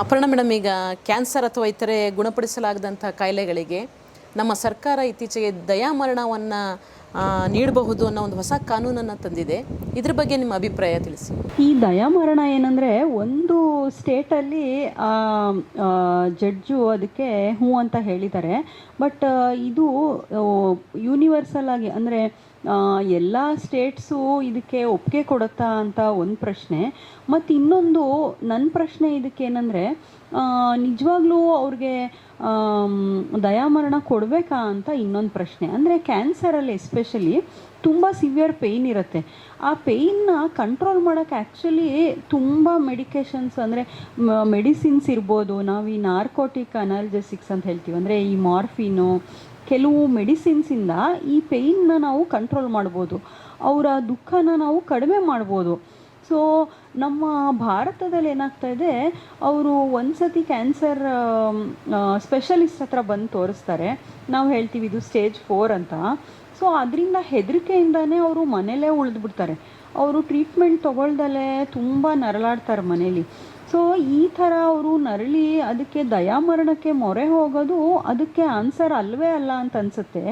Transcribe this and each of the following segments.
Aparna madam, ಈಗ cancer ಅಥವಾ ಇತರೆ ಗುಣಪಡಿಸಲಾಗದಂಥ ಕಾಯಿಲೆಗಳಿಗೆ ನಮ್ಮ ಸರ್ಕಾರ ಇತ್ತೀಚೆಗೆ ದಯಾಮರಣವನ್ನು ನೀಡಬಹುದು ಅನ್ನೋ ಒಂದು ಹೊಸ ಕಾನೂನನ್ನು ತಂದಿದೆ. ಇದ್ರ ಬಗ್ಗೆ ನಿಮ್ಮ ಅಭಿಪ್ರಾಯ ತಿಳಿಸಿ. ಈ ದಯಾಮರಣ ಏನಂದರೆ, ಒಂದು ಸ್ಟೇಟಲ್ಲಿ ಜಡ್ಜು ಅದಕ್ಕೆ ಹ್ಞೂ ಅಂತ ಹೇಳಿದ್ದಾರೆ. ಬಟ್ ಇದು ಯೂನಿವರ್ಸಲ್ ಆಗಿ, ಅಂದರೆ ಎಲ್ಲ ಸ್ಟೇಟ್ಸು ಇದಕ್ಕೆ ಒಪ್ಪಿಗೆ ಕೊಡುತ್ತಾ ಅಂತ ಒಂದು ಪ್ರಶ್ನೆ. ಮತ್ತು ಇನ್ನೊಂದು ನನ್ನ ಪ್ರಶ್ನೆ ಇದಕ್ಕೇನೆಂದರೆ, ನಿಜವಾಗ್ಲೂ ಅವ್ರಿಗೆ ದಯಾಮರಣ ಕೊಡಬೇಕಾ ಅಂತ ಇನ್ನೊಂದು ಪ್ರಶ್ನೆ. ಅಂದರೆ ಕ್ಯಾನ್ಸರಲ್ಲಿ ಎಸ್ಪೆಷಲಿ ತುಂಬ ಸಿವಿಯರ್ ಪೇಯ್ನ್ ಇರುತ್ತೆ. ಆ ಪೇಯ್ನ್ನ ಕಂಟ್ರೋಲ್ ಮಾಡೋಕ್ಕೆ ಆ್ಯಕ್ಚುಲಿ ತುಂಬ ಮೆಡಿಕೇಷನ್ಸ್, ಅಂದರೆ ಮೆಡಿಸಿನ್ಸ್ ಇರ್ಬೋದು. ನಾವು ಈ ನಾರ್ಕೋಟಿಕ್ ಅನಾಲ್ಜೆಸಿಕ್ಸ್ ಅಂತ ಹೇಳ್ತೀವಿ, ಅಂದರೆ ಈ ಮಾರ್ಫಿನು, ಕೆಲವು ಮೆಡಿಸಿನ್ಸಿಂದ ಈ ಪೇಯ್ನ್ನ ನಾವು ಕಂಟ್ರೋಲ್ ಮಾಡ್ಬೋದು, ಅವರ ದುಃಖನ ನಾವು ಕಡಿಮೆ ಮಾಡ್ಬೋದು. ಸೊ ನಮ್ಮ ಭಾರತದಲ್ಲಿ ಏನಾಗ್ತಾ ಇದೆ, ಅವರು ಒಂದು ಸತಿ ಕ್ಯಾನ್ಸರ್ ಸ್ಪೆಷಲಿಸ್ಟ್ ಹತ್ರ ಬಂದು ತೋರಿಸ್ತಾರೆ. ನಾವು ಹೇಳ್ತೀವಿ ಇದು ಸ್ಟೇಜ್ 4 ಅಂತ. ಸೊ ಅದರಿಂದ ಹೆದರಿಕೆಯಿಂದನೇ ಅವರು ಮನೇಲೇ ಉಳಿದ್ಬಿಡ್ತಾರೆ. ಅವರು ಟ್ರೀಟ್ಮೆಂಟ್ ತೊಗೊಳ್ದಲೇ ತುಂಬ ನರಳಾಡ್ತಾರೆ ಮನೇಲಿ. ಸೊ ಈ ಥರ ಅವರು ನರಳಿ ಅದಕ್ಕೆ ದಯಾಮರಣಕ್ಕೆ ಮೊರೆ ಹೋಗೋದು ಅದಕ್ಕೆ ಆನ್ಸರ್ ಅಲ್ಲವೇ ಅಲ್ಲ ಅಂತ ಅನಿಸುತ್ತೆ.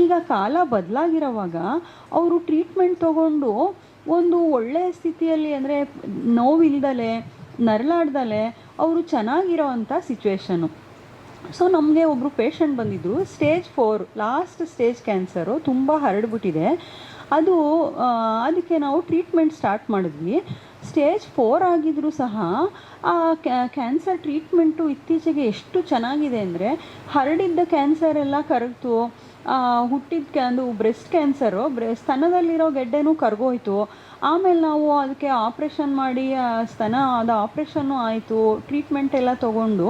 ಈಗ ಕಾಲ ಬದಲಾಗಿರೋವಾಗ ಅವರು ಟ್ರೀಟ್ಮೆಂಟ್ ತೊಗೊಂಡು ಒಂದು ಒಳ್ಳೆಯ ಸ್ಥಿತಿಯಲ್ಲಿ, ಅಂದರೆ ನೋವಿಲ್ದಲೆ ನರಳಾಡ್ದಲೆ ಅವರು ಚೆನ್ನಾಗಿರೋ ಅಂಥ ಸಿಚುವೇಶನು. ಸೊ ನಮಗೆ ಒಬ್ಬರು ಪೇಷಂಟ್ ಬಂದಿದ್ದರು, ಸ್ಟೇಜ್ 4 ಲಾಸ್ಟ್ ಸ್ಟೇಜ್ ಕ್ಯಾನ್ಸರು, ತುಂಬ ಹರಡ್ಬಿಟ್ಟಿದೆ. ಅದಕ್ಕೆ ನಾವು ಟ್ರೀಟ್ಮೆಂಟ್ ಸ್ಟಾರ್ಟ್ ಮಾಡಿದ್ವಿ. ಸ್ಟೇಜ್ 4 ಆಗಿದ್ದರೂ ಸಹ ಆ ಕ್ಯಾನ್ಸರ್ ಟ್ರೀಟ್ಮೆಂಟು ಇತ್ತೀಚೆಗೆ ಎಷ್ಟು ಚೆನ್ನಾಗಿದೆ ಅಂದರೆ, ಹರಡಿದ್ದ ಕ್ಯಾನ್ಸರ್ ಎಲ್ಲ ಕರಗ್ತು. ಹುಟ್ಟಿದ ಬ್ರೆಸ್ಟ್ ಕ್ಯಾನ್ಸರು, ಸ್ತನದಲ್ಲಿರೋ ಗೆಡ್ಡೆನೂ ಕರಗೋಯ್ತು. ಆಮೇಲೆ ನಾವು ಅದಕ್ಕೆ ಆಪ್ರೇಷನ್ ಮಾಡಿ ಅದು ಆಪ್ರೇಷನ್ನು ಆಯಿತು. ಟ್ರೀಟ್ಮೆಂಟ್ ಎಲ್ಲ ತೊಗೊಂಡು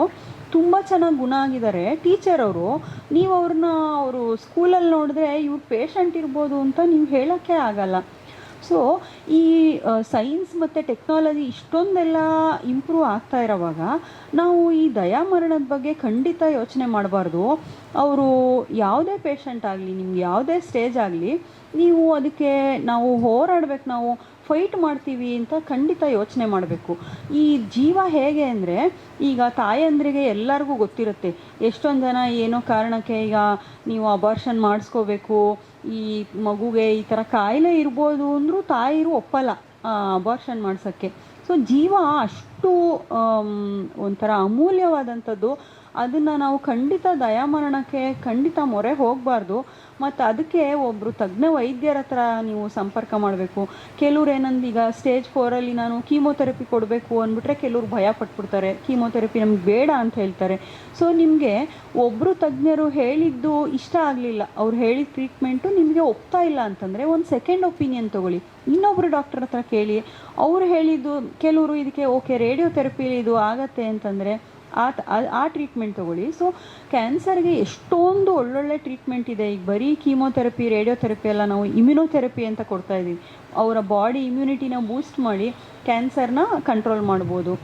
ತುಂಬ ಚೆನ್ನಾಗಿ ಗುಣ ಆಗಿದ್ದಾರೆ. ಟೀಚರ್ ಅವರು, ನೀವು ಅವರು ಸ್ಕೂಲಲ್ಲಿ ನೋಡಿದ್ರೆ ಇವ್ರು ಪೇಷಂಟ್ ಇರ್ಬೋದು ಅಂತ ನೀವು ಹೇಳೋಕ್ಕೆ ಆಗಲ್ಲ. ಸೊ ಈ ಸೈನ್ಸ್ ಮತ್ತು ಟೆಕ್ನಾಲಜಿ ಇಷ್ಟೊಂದೆಲ್ಲ ಇಂಪ್ರೂವ್ ಆಗ್ತಾ ಇರೋವಾಗ ನಾವು ಈ ದಯಾಮರಣದ ಬಗ್ಗೆ ಖಂಡಿತ ಯೋಚನೆ ಮಾಡಬಾರ್ದು. ಅವರು ಯಾವುದೇ ಪೇಷಂಟ್ ಆಗಲಿ, ನಿಮ್ಗೆ ಯಾವುದೇ ಸ್ಟೇಜ್ ಆಗಲಿ, ನೀವು ಅದಕ್ಕೆ ನಾವು ಹೋರಾಡಬೇಕು, ನಾವು ಫೈಟ್ ಮಾಡ್ತೀವಿ ಅಂತ ಖಂಡಿತ ಯೋಚನೆ ಮಾಡಬೇಕು. ಈ ಜೀವ ಹೇಗೆ ಅಂದರೆ, ಈಗ ತಾಯಂದ್ರಿಗೆ ಎಲ್ಲರಿಗೂ ಗೊತ್ತಿರುತ್ತೆ. ಎಷ್ಟೊಂದು ಜನ ಏನೋ ಕಾರಣಕ್ಕೆ ಈಗ ನೀವು ಅಬಾರ್ಷನ್ ಮಾಡಿಸ್ಕೋಬೇಕು, ಈ ಮಗುಗೆ ಈ ಥರ ಕಾಯಿಲೆ ಇರ್ಬೋದು ಅಂದರೂ ತಾಯಿರು ಒಪ್ಪಲ್ಲ ಅಬಾರ್ಷನ್ ಮಾಡ್ಸೋಕ್ಕೆ. ಸೊ ಜೀವ ಅಷ್ಟು ಒಂಥರ ಅಮೂಲ್ಯವಾದಂಥದ್ದು. ಅದನ್ನು ನಾವು ಖಂಡಿತ ದಯಾಮರಣಕ್ಕೆ ಖಂಡಿತ ಮೊರೆ ಹೋಗಬಾರ್ದು. ಮತ್ತು ಅದಕ್ಕೆ ಒಬ್ಬರು ತಜ್ಞ ವೈದ್ಯರ ಹತ್ರ ನೀವು ಸಂಪರ್ಕ ಮಾಡಬೇಕು. ಕೆಲವ್ರು ಏನಂದು, ಈಗ ಸ್ಟೇಜ್ 4ಅಲ್ಲಿ ನಾನು ಕೀಮೋಥೆರಪಿ ಕೊಡಬೇಕು ಅಂದ್ಬಿಟ್ರೆ ಕೆಲವ್ರು ಭಯ ಪಟ್ಬಿಡ್ತಾರೆ, ಕೀಮೋಥೆರಪಿ ನಮ್ಗೆ ಬೇಡ ಅಂತ ಹೇಳ್ತಾರೆ. ಸೊ ನಿಮಗೆ ಒಬ್ಬರು ತಜ್ಞರು ಹೇಳಿದ್ದು ಇಷ್ಟ ಆಗಲಿಲ್ಲ, ಅವ್ರು ಹೇಳಿದ ಟ್ರೀಟ್ಮೆಂಟು ನಿಮಗೆ ಒಪ್ತಾ ಇಲ್ಲ ಅಂತಂದರೆ ಒಂದು ಸೆಕೆಂಡ್ ಒಪಿನಿಯನ್ ತೊಗೊಳ್ಳಿ, ಇನ್ನೊಬ್ಬರು ಡಾಕ್ಟರ್ ಹತ್ರ ಕೇಳಿ. ಅವ್ರು ಹೇಳಿದ್ದು, ಕೆಲವರು ಇದಕ್ಕೆ ಓಕೆ ರೇಡಿಯೋಥೆರಪಿಲಿ ಇದು ಆಗತ್ತೆ ಅಂತಂದರೆ ಆ ಟ್ರೀಟ್ಮೆಂಟ್ ತೊಗೊಳ್ಳಿ. ಸೊ ಕ್ಯಾನ್ಸರ್ಗೆ ಎಷ್ಟೊಂದು ಒಳ್ಳೊಳ್ಳೆ ಟ್ರೀಟ್ಮೆಂಟ್ ಇದೆ. ಈಗ ಬರೀ ಕೀಮೋಥೆರಪಿ, ರೇಡಿಯೋಥೆರಪಿ ಎಲ್ಲ ನಾವು ಇಮ್ಯುನೋಥೆರಪಿ ಅಂತ ಕೊಡ್ತಾಯಿದ್ದೀವಿ. ಅವರ ಬಾಡಿ ಇಮ್ಯುನಿಟಿನ ಬೂಸ್ಟ್ ಮಾಡಿ ಕ್ಯಾನ್ಸರ್ನ ಕಂಟ್ರೋಲ್ ಮಾಡ್ಬೋದು.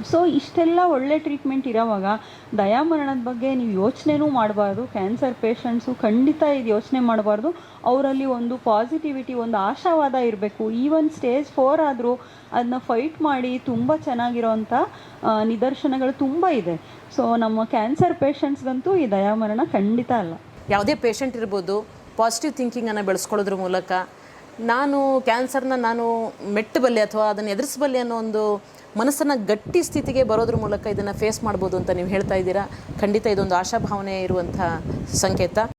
ಸೊ ಇಷ್ಟೆಲ್ಲ ಒಳ್ಳೆ ಟ್ರೀಟ್ಮೆಂಟ್ ಇರೋವಾಗ ದಯಾಮರಣದ ಬಗ್ಗೆ ನೀವು ಯೋಚನೆನೂ ಮಾಡಬಾರ್ದು. ಕ್ಯಾನ್ಸರ್ ಪೇಷಂಟ್ಸು ಖಂಡಿತ ಇದು ಯೋಚನೆ ಮಾಡಬಾರ್ದು. ಅವರಲ್ಲಿ ಒಂದು ಪಾಸಿಟಿವಿಟಿ, ಒಂದು ಆಶಾವಾದ ಇರಬೇಕು. ಈವನ್ ಸ್ಟೇಜ್ 4 ಆದರೂ ಅದನ್ನ ಫೈಟ್ ಮಾಡಿ ತುಂಬ ಚೆನ್ನಾಗಿರೋವಂಥ ನಿದರ್ಶನಗಳು ತುಂಬ ಇದೆ. ಸೊ ನಮ್ಮ ಕ್ಯಾನ್ಸರ್ ಪೇಷಂಟ್ಸ್ಗಂತೂ ಈ ದಯಾಮರಣ ಖಂಡಿತ ಅಲ್ಲ. ಯಾವುದೇ ಪೇಷಂಟ್ ಇರ್ಬೋದು, ಪಾಸಿಟಿವ್ ಥಿಂಕಿಂಗನ್ನು ಬೆಳೆಸ್ಕೊಳ್ಳೋದ್ರ ಮೂಲಕ ನಾನು ಕ್ಯಾನ್ಸರ್ನ ಮೆಟ್ಟಬಲ್ಲೆ ಅಥವಾ ಅದನ್ನು ಎದುರಿಸಬಲ್ಲೆ ಅನ್ನೋ ಒಂದು ಮನಸ್ಸನ್ನು ಗಟ್ಟಿ ಸ್ಥಿತಿಗೆ ಬರೋದ್ರ ಮೂಲಕ ಇದನ್ನು ಫೇಸ್ ಮಾಡ್ಬೋದು ಅಂತ ನೀವು ಹೇಳ್ತಾ ಇದ್ದೀರಾ. ಖಂಡಿತ ಇದೊಂದು ಆಶಾಭಾವನೆ ಇರುವಂಥ ಸಂಕೇತ.